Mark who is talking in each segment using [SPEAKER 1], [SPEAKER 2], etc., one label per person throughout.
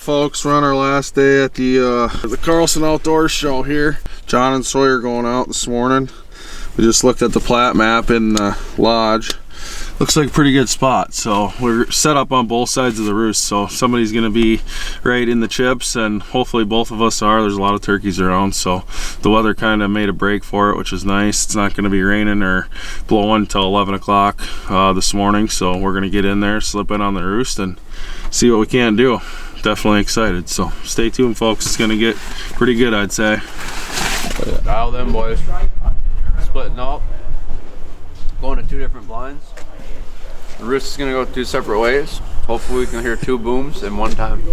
[SPEAKER 1] folks, we're on our last day at the Carlson Outdoors show here. John and Sawyer going out this morning. We just looked at the plat map in the lodge. Looks like a pretty good spot. So we're set up on both sides of the roost. So somebody's gonna be right in the chips, and hopefully both of us are. There's a lot of turkeys around, so the weather kind of made a break for it, which is nice. It's not gonna be raining or blowing until 11 o'clock this morning. So we're gonna get in there, slip in on the roost, and see what we can do. Definitely excited. So stay tuned, folks. It's gonna get pretty good, I'd say.
[SPEAKER 2] Dial them, boys. Splitting up. Going to 2 different blinds. The roost is going to go 2 separate ways. Hopefully we can hear 2 booms in one time.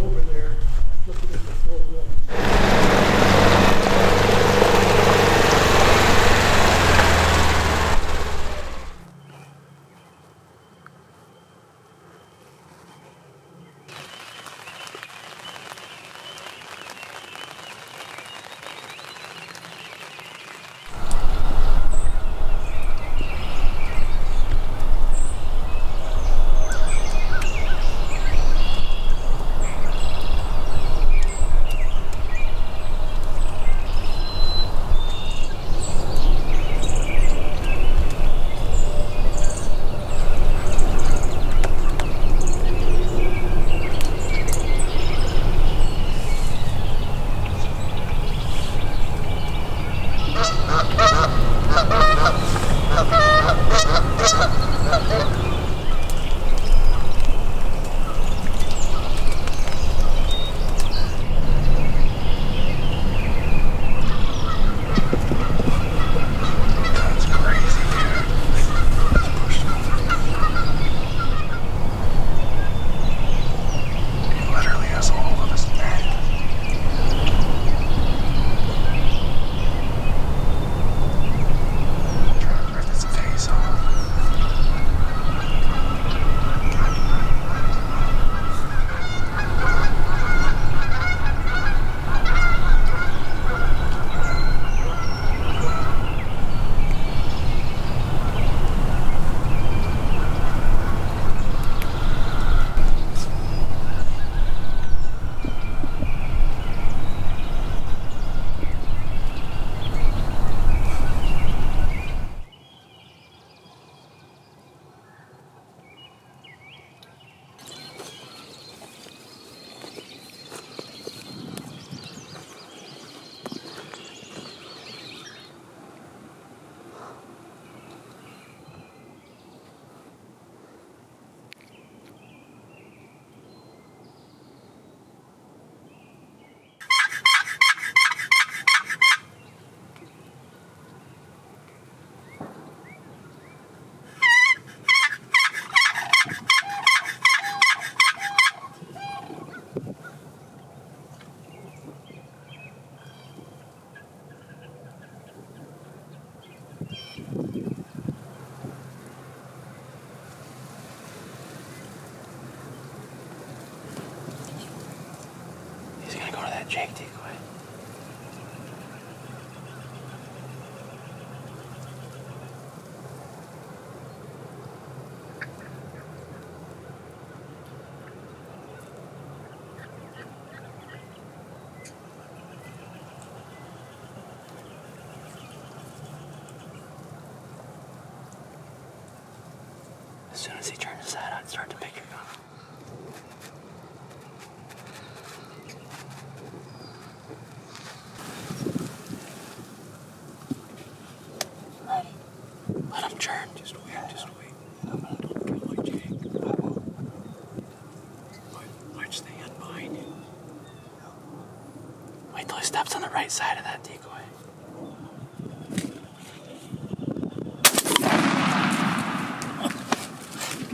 [SPEAKER 3] Jake decoy. As soon as he turned his head, I'd start to pick your gun. Let him turn. Just wait, just wait. Don't kill my Jake. I won't. Watch the hand behind you. Wait till he steps on the right side of that decoy.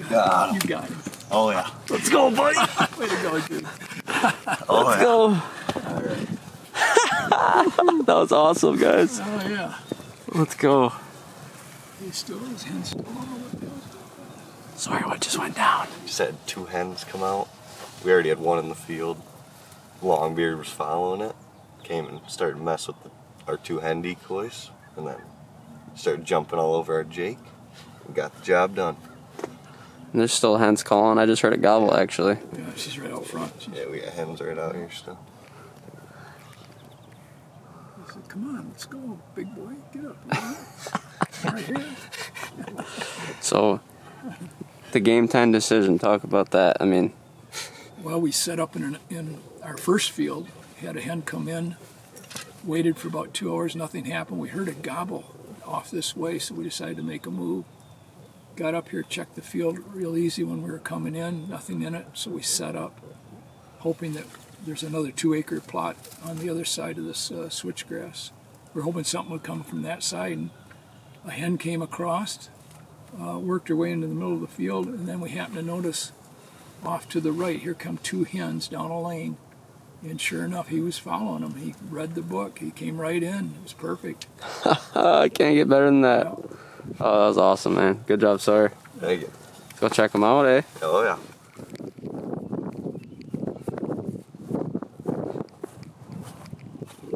[SPEAKER 4] God.
[SPEAKER 3] You got it.
[SPEAKER 4] Oh yeah.
[SPEAKER 3] Let's go, buddy. Way to go, dude. Let's go.
[SPEAKER 4] All right.
[SPEAKER 3] That was awesome, guys.
[SPEAKER 5] Oh yeah.
[SPEAKER 3] Let's go.
[SPEAKER 5] He's still, his hen's still on.
[SPEAKER 3] Sorry, what just went down?
[SPEAKER 4] Just had 2 hens come out. We already had 1 in the field. Longbeard was following it. Came and started to mess with our 2 hen decoys, and then started jumping all over our Jake. We got the job done.
[SPEAKER 6] And there's still hens calling. I just heard a gobble, actually.
[SPEAKER 5] Yeah, she's right out front.
[SPEAKER 4] Yeah, we got hens right out here still.
[SPEAKER 5] I said, come on, let's go, big boy. Get up. Right here.
[SPEAKER 6] So, the game time decision, talk about that. I mean,
[SPEAKER 5] Well, we set up in our first field, had a hen come in, waited for about 2 hours, nothing happened. We heard a gobble off this way, so we decided to make a move. Got up here, checked the field real easy when we were coming in, nothing in it, so we set up, hoping that there's another 2-acre plot on the other side of this switchgrass. We're hoping something would come from that side, and a hen came across, worked her way into the middle of the field, and then we happened to notice off to the right, here come 2 hens down a lane. And sure enough, he was following them. He read the book. He came right in. It was perfect.
[SPEAKER 6] I can't get better than that. Oh, that was awesome, man. Good job, Sawyer.
[SPEAKER 4] Thank you.
[SPEAKER 6] Let's go check them out, eh?
[SPEAKER 4] Oh yeah.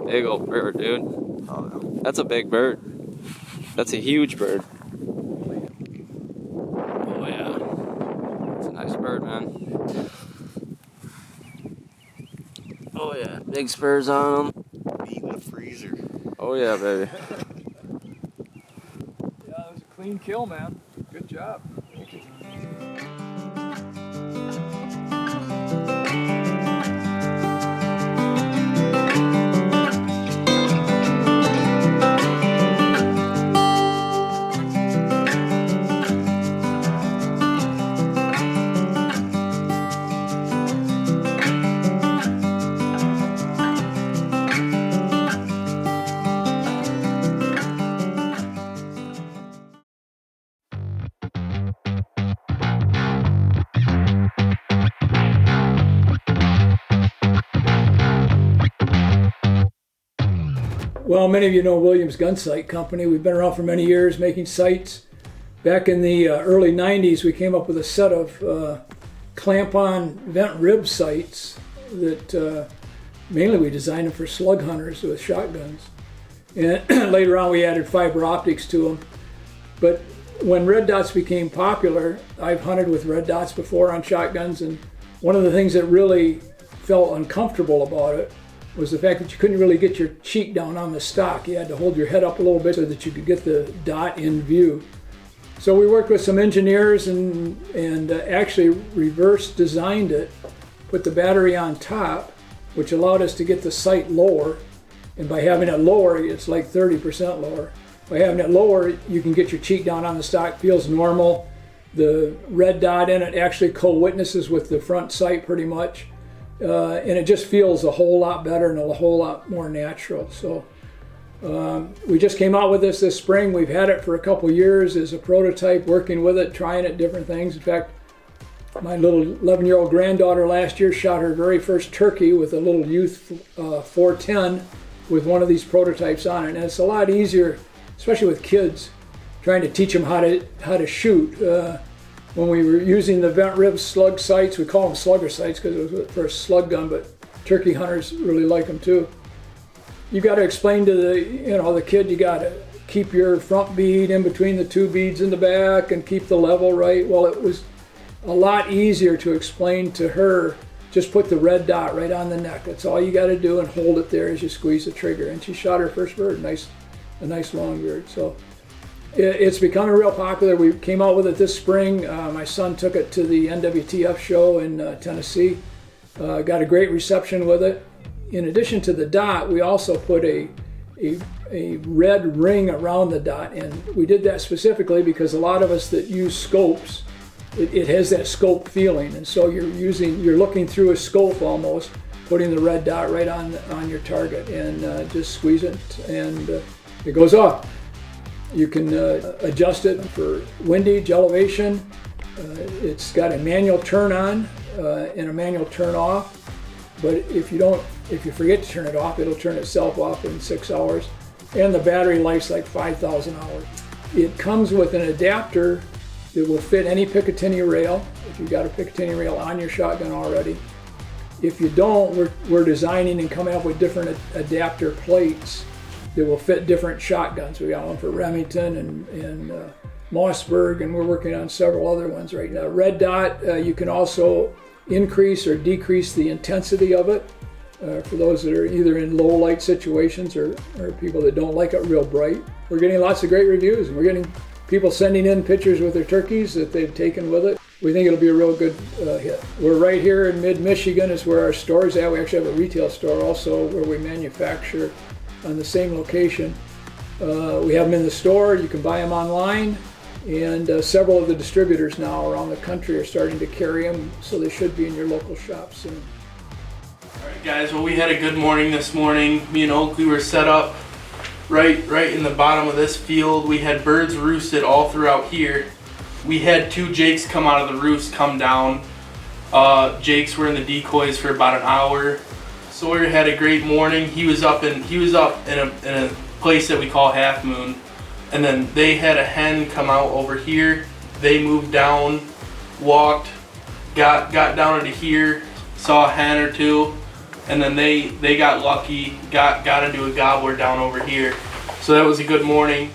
[SPEAKER 6] Big old bird, dude.
[SPEAKER 4] Oh yeah.
[SPEAKER 6] That's a big bird. That's a huge bird. Oh, yeah. It's a nice bird, man. Oh, yeah. Big spurs on them.
[SPEAKER 4] Meat in the freezer.
[SPEAKER 6] Oh, yeah, baby.
[SPEAKER 5] Yeah, that was a clean kill, man. Good job.
[SPEAKER 4] Thank you.
[SPEAKER 5] Well, many of you know Williams Gun Sight Company. We've been around for many years making sights. Back in the early 90s, we came up with a set of clamp-on vent rib sights that mainly we designed them for slug hunters with shotguns. And later on, we added fiber optics to them. But when red dots became popular, I've hunted with red dots before on shotguns, and one of the things that really felt uncomfortable about it was the fact that you couldn't really get your cheek down on the stock. You had to hold your head up a little bit so that you could get the dot in view. So we worked with some engineers and actually reverse designed it, put the battery on top, which allowed us to get the sight lower. And by having it lower, it's like 30% lower. By having it lower, you can get your cheek down on the stock, feels normal. The red dot in it actually co-witnesses with the front sight pretty much. And it just feels a whole lot better and a whole lot more natural. So we just came out with this spring. We've had it for a couple years as a prototype, working with it, trying it, different things. In fact, my little 11-year-old granddaughter last year shot her very first turkey with a little youth 410 with one of these prototypes on it. And it's a lot easier, especially with kids, trying to teach them how to shoot. When we were using the vent rib slug sights, we call them slugger sights because it was for a slug gun, but turkey hunters really like them too. You got to explain to the kid, you got to keep your front bead in between the 2 beads in the back and keep the level right. Well, it was a lot easier to explain to her, just put the red dot right on the neck. That's all you got to do, and hold it there as you squeeze the trigger. And she shot her first bird, a nice long bird. So it's becoming real popular. We came out with it this spring. My son took it to the NWTF show in Tennessee. Got a great reception with it. In addition to the dot, we also put a red ring around the dot, and we did that specifically because a lot of us that use scopes, it has that scope feeling, and so you're looking through a scope almost, putting the red dot right on your target, and just squeeze it, and it goes off. You can adjust it for windage, elevation. It's got a manual turn on and a manual turn off. But if you forget to turn it off, it'll turn itself off in 6 hours. And the battery life's like 5,000 hours. It comes with an adapter that will fit any Picatinny rail, if you've got a Picatinny rail on your shotgun already. If you don't, we're designing and coming up with different adapter plates that will fit different shotguns. We got one for Remington and Mossberg, and we're working on several other ones right now. Red dot, you can also increase or decrease the intensity of it for those that are either in low light situations or people that don't like it real bright. We're getting lots of great reviews, and we're getting people sending in pictures with their turkeys that they've taken with it. We think it'll be a real good hit. We're right here in mid-Michigan is where our store is at. We actually have a retail store also where we manufacture on the same location. We have them in the store. You can buy them online, and several of the distributors now around the country are starting to carry them, so they should be in your local shops soon.
[SPEAKER 7] All right, guys, well, we had a good morning this morning. Me and Oakley were set up right in the bottom of this field. We had birds roosted all throughout here. We had 2 jakes come out of the roost, come down. Jakes were in the decoys for about an hour. Sawyer had a great morning. He was up in a place that we call Half Moon, and then they had a hen come out over here. They moved down, walked, got down into here, saw a hen or 2, and then they got lucky, got into a gobbler down over here. So that was a good morning.